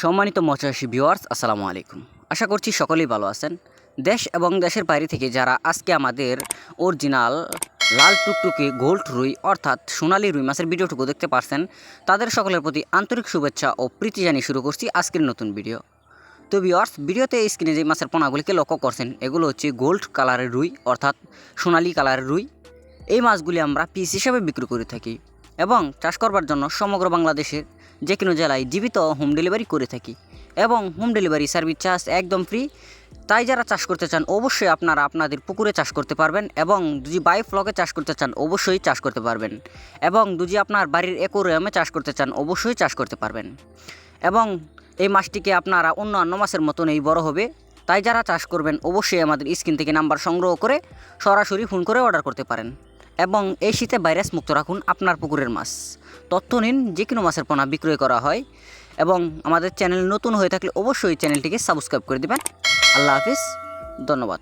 সম্মানিত মৎস্যচাষী ভিউয়ার্স, আসসালামু আলাইকুম। আশা করছি সকলেই ভালো আছেন। দেশ এবং দেশের বাইরে থেকে যারা আজকে আমাদের অরিজিনাল লাল টুকটুকে গোল্ড রুই অর্থাৎ সোনালী রুই মাছের ভিডিওটুকু দেখতে পারছেন, তাদের সকলের প্রতি আন্তরিক শুভেচ্ছা ও প্রীতি জানিয়ে শুরু করছি আজকের নতুন ভিডিও। তো ভিউয়ার্স, ভিডিওতে স্ক্রিনে যে মাছের পোনাগুলিকে লক্ষ্য করছেন, এগুলো হচ্ছে গোল্ড কালারের রুই অর্থাৎ সোনালী কালারের রুই। এই মাছগুলি আমরা পিস হিসাবে বিক্রি করে থাকি এবং চাষ করবার জন্য সমগ্র বাংলাদেশের যে কোনো জেলায় জীবিত হোম ডেলিভারি করে থাকি এবং হোম ডেলিভারি সার্ভিস চার্জ একদম ফ্রি। তাই যারা চাষ করতে চান অবশ্যই আপনারা আপনাদের পুকুরে চাষ করতে পারবেন এবং যদি বাই ফ্লকে চাষ করতে চান অবশ্যই চাষ করতে পারবেন এবং যদি আপনার বাড়ির অ্যাকোরিয়ামে চাষ করতে চান অবশ্যই চাষ করতে পারবেন এবং এই মাছটিকে আপনারা অন্যান্য মাছের মতনই বড় হবে। তাই যারা চাষ করবেন অবশ্যই আমাদের স্ক্রিন থেকে নাম্বার সংগ্রহ করে সরাসরি ফোন করে অর্ডার করতে পারেন এবং এই শীতে ভাইরাস মুক্ত রাখুন আপনার পুকুরের মাছ। তথ্য নিন, যে কোনো মাছের পোনা বিক্রয় করা হয় এবং আমাদের চ্যানেল নতুন হয়ে থাকলে অবশ্যই চ্যানেলটিকে সাবস্ক্রাইব করে দেবেন। আল্লাহ হাফিজ, ধন্যবাদ।